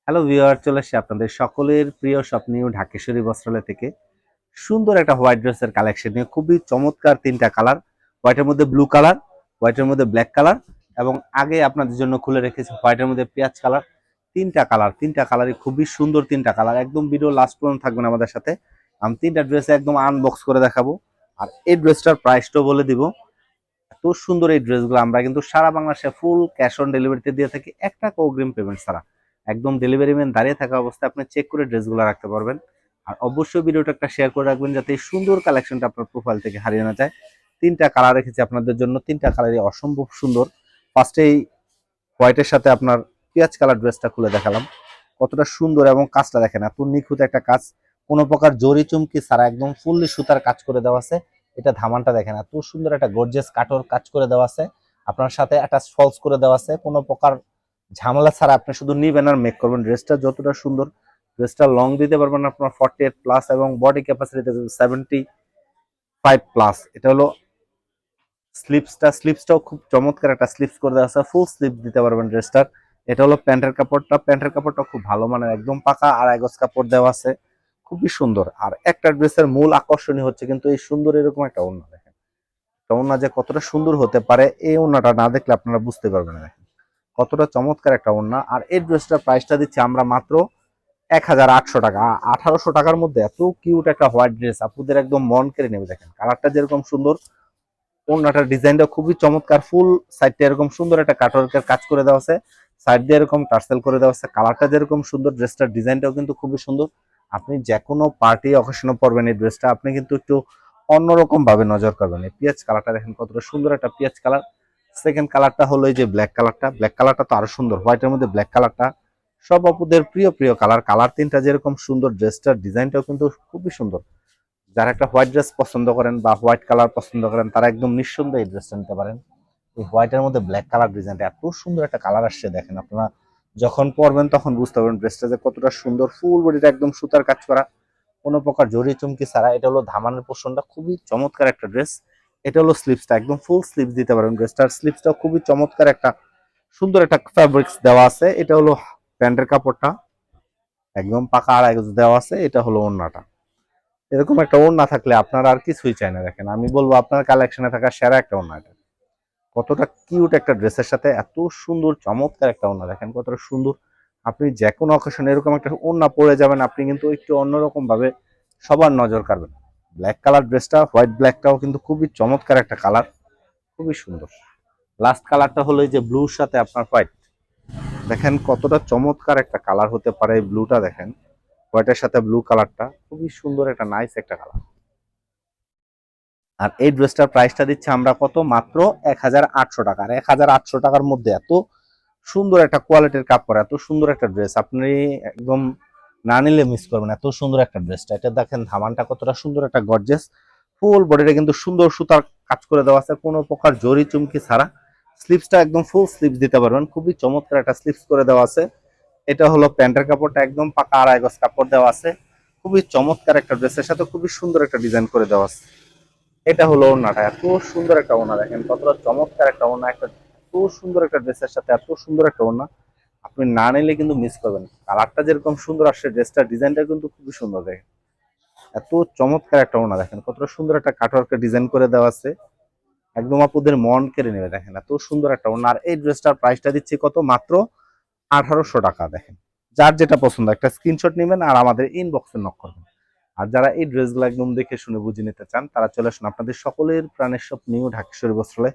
Hello viewer, চলে আসছে আপনাদের সকলের প্রিয় স্বপ্নীয় ঢাকেশ্বরী বস্ত্রালয় থেকে সুন্দর একটা হোয়াইট ড্রেসের কালেকশন নিয়ে। খুবই চমৎকার তিনটা কালার, হোয়াইটের মধ্যে ব্লু কালার, হোয়াইটের মধ্যে ব্ল্যাক কালার, এবং আগে আপনাদের জন্য খুলে রেখেছি হোয়াইটের মধ্যে পেঁয়াজ কালার। তিনটা কালারই খুবই সুন্দর, তিনটা কালার। একদম ভিডিও লাস্ট পর্যন্ত থাকবেন আমাদের সাথে। আমি তিনটা ড্রেস একদম আনবক্স করে দেখাবো, আর এই ড্রেসটার প্রাইসটাও বলে দিব। এত সুন্দর এই ড্রেসগুলো আমরা কিন্তু সারা বাংলাদেশে ফুল ক্যাশ অন ডেলিভারিতে দিয়ে থাকি, এক টাকা অগ্রিম পেমেন্ট ছাড়া। একদম ডেলিভারি ম্যান দাঁড়িয়ে থাকা অবস্থায় আপনি চেক করে ড্রেসগুলো রাখতে পারবেন। আর অবশ্যই ভিডিওটা একটা শেয়ার করে রাখবেন যাতে এই সুন্দর কালেকশনটা আপনার প্রোফাইল থেকে হারিয়ে না যায়। তিনটা কালার রেখেছি আপনাদের জন্য, তিনটা কালারই অসম্ভব সুন্দর। ফার্স্টেই হোয়াইটের সাথে আপনার পেঁয়াজ কালার ড্রেসটা খুলে দেখালাম, কতটা সুন্দর, এবং কাজটা দেখেন এত নিখুঁত একটা কাজ, কোনো প্রকার জরি চুমকি ছাড়া একদম ফুললি সুতার কাজ করে দেওয়া আছে। এটা ধামানটা দেখেন, এত সুন্দর একটা গর্জিয়াস কাটর কাজ করে দেওয়া আছে, আপনার সাথে অ্যাটাচ ফলস করে দেওয়া আছে। কোনো প্রকার ঝামেলা ছাড়া আপনি শুধু নিবেন আর মেক করবেন। ড্রেসটা যতটা সুন্দর, ড্রেসটা লং দিতে পারবেন আপনার 48 প্লাস, এবং বডি ক্যাপাসিটি 75 প্লাস। এটা হলো স্লিপসটাও খুব চমৎকার একটা স্লিপস করে দেওয়া আছে, ফুল স্লিপ দিতে পারবেন ড্রেসটার। এটা হলো প্যান্টের কাপড়টা খুব ভালো মানের, একদম পাকা আর গজ কাপড় দেওয়া আছে, খুবই সুন্দর। আর একটা ড্রেসের মূল আকর্ষণীয় হচ্ছে কিন্তু এই সুন্দর এরকম একটা ওড়না। দেখেন একটা ওড়না যে কতটা সুন্দর হতে পারে, এই ওড়নাটা না দেখলে আপনারা বুঝতে পারবেন না। কতটা চমৎকার একটা ওড়না। আর এই ড্রেসটার প্রাইসটা দিচ্ছি আমরা মাত্র 1800 টাকা। 1800 টাকার মধ্যে এত কিউট একটা হোয়াইট ড্রেস আপুদের একদম মন কেড়ে নেবে। দেখেন কালারটা যেরকম সুন্দর, ওড়নাটার ডিজাইনটা খুবই চমৎকার। ফুল সাইডটা এরকম সুন্দর একটা কাটওয়ার্কের কাজ করে দেওয়া আছে, সাইড দিয়ে এরকম টার্সেল করে দেওয়া আছে। কালারটা যেরকম সুন্দর, ড্রেসটার ডিজাইনটাও কিন্তু খুবই সুন্দর। আপনি যে কোনো পার্টি অকেশনে পরবেন এই ড্রেসটা, আপনি কিন্তু একটু অন্যরকম ভাবে নজর করবেন। এই পেঁয়াজ কালারটা দেখেন কতটা সুন্দর একটা পেঁয়াজ কালার। সেকেন্ড কালারটা হলো এই যে ব্ল্যাক কালারটা তো আরো সুন্দর, হোয়াইটের মধ্যে ব্ল্যাক কালারটা সব আপুদের প্রিয় প্রিয় কালার। কালার তিনটা যেরকম সুন্দর, ড্রেসটার ডিজাইনটাও কিন্তু খুবই সুন্দর। যারা একটা হোয়াইট ড্রেস পছন্দ করেন বা হোয়াইট কালার পছন্দ করেন, তারা একদম নিঃসন্দেহে এই ড্রেসটা নিতে পারেন। এই হোয়াইটের মধ্যে ব্ল্যাক কালার ডিজাইনটা এত সুন্দর একটা কালার আসছে, দেখেন আপনারা যখন পরবেন তখন বুঝতে পারবেন ড্রেসটা যে কতটা সুন্দর। ফুল বডিটা একদম সুতার কাজ করা, কোনো প্রকার জড়ি চুমকি ছাড়া। এটা হলো ধামানের পোর্শনটা, খুবই চমৎকার একটা ড্রেস। এটা হলো স্লিপসটা, একদম ফুল স্লিপস দিতে পারেন। ড্রেসটার স্লিপসটাও খুবই চমৎকার একটা সুন্দর একটা ফ্যাব্রিক্স দেওয়া আছে। এটা হলো প্যান্টের কাপড়টা, একদম পাকা আড়াই গজ দেওয়া আছে। এটা হলো ওড়নাটা। এরকম একটা ওড়না থাকলে আপনার আর কিছুই চাই না। দেখেন আমি বলবো আপনার কালেকশনে থাকা সেরা একটা ওড়না এটা। কতটা কিউট একটা ড্রেসের সাথে এত সুন্দর চমৎকার একটা ওড়না, দেখেন কতটা সুন্দর। আপনি যে কোনো অকেশনে এরকম একটা ওড়না পরে যাবেন, আপনি কিন্তু একটু অন্যরকম ভাবে সবার নজর কাড়বেন। ব্ল্যাক কালার ড্রেসটা, হোয়াইট ব্ল্যাকটাও কিন্তু খুবই চমৎকার একটা কালার, খুবই সুন্দর। লাস্ট কালারটা হলো এই যে ব্লুর সাথে আপনার হোয়াইট, দেখেন কতটা চমৎকার একটা কালার হতে পারে এই ব্লুটা। দেখেন হোয়াইটের সাথে ব্লু কালারটা খুবই সুন্দর, একটা নাইস একটা কালার। আর এই ড্রেসটার প্রাইসটা দিচ্ছি আমরা কত, মাত্র 1800 টাকা। আর 1800 টাকার মধ্যে এত সুন্দর একটা কোয়ালিটির কাপড়, এত সুন্দর একটা ড্রেস আপনি একদম না নিলে মিস করবেন। এত সুন্দর একটা ড্রেসটা, এটা দেখেন ধামানটা কতটা সুন্দর একটা গর্জিয়াস। ফুল বডিটা কিন্তু সুন্দর সুতার কাজ করে দেওয়া আছে, কোনো প্রকার জরি চুমকি ছাড়া। স্লিপসটা একদম ফুল স্লিপস দিতে পারবেন, খুবই চমৎকার একটা স্লিপস করে দেওয়া আছে। এটা হলো প্যান্টের কাপড়টা, একদম পাকা আড়াই গজ কাপড় দেওয়া আছে। খুবই চমৎকার একটা ড্রেসের সাথে খুবই সুন্দর একটা ডিজাইন করে দেওয়া আছে। এটা হলো ওড়নাটা, এত সুন্দর একটা ওড়না, দেখেন কতটা চমৎকার একটা ওড়না। একটা এত সুন্দর একটা ড্রেসের সাথে এত সুন্দর একটা ওড়না, আপনি না নিলে কিন্তু মিস করবেন। কালারটা যেরকম সুন্দর আসছে, ড্রেসটার ডিজাইনটা কিন্তু খুবই সুন্দর। দেখেন এত চমৎকার একটা ওড়না, দেখেন কতটা সুন্দর একটা কাটওয়ার্কের ডিজাইন করে দেওয়া আছে, একদম আপুদের মন কেড়ে নেবে। দেখেন এত সুন্দর একটা ওড়না। আর এই ড্রেসটার প্রাইসটা দিচ্ছি কত, মাত্র 1800 টাকা। দেখেন যার যেটা পছন্দ একটা স্ক্রিনশট নেবেন আর আমাদের ইনবক্সে নক করবেন। আর যারা এই ড্রেসগুলো একদম দেখে শুনে বুঝে নিতে চান, তারা চলে আসুন আপনাদের সকলের প্রাণের সব নিউ ঢাকেশ্বরী বস্ত্রালয়।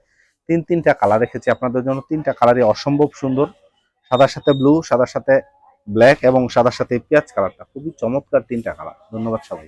তিনটা কালার রেখেছি আপনাদের জন্য, তিনটা কালারই অসম্ভব সুন্দর। সাদার সাথে ব্লু, সাদার সাথে ব্ল্যাক, এবং সাদার সাথে পেঁয়াজ কালারটা, খুবই চমৎকার তিনটা কালার। ধন্যবাদ সবাই।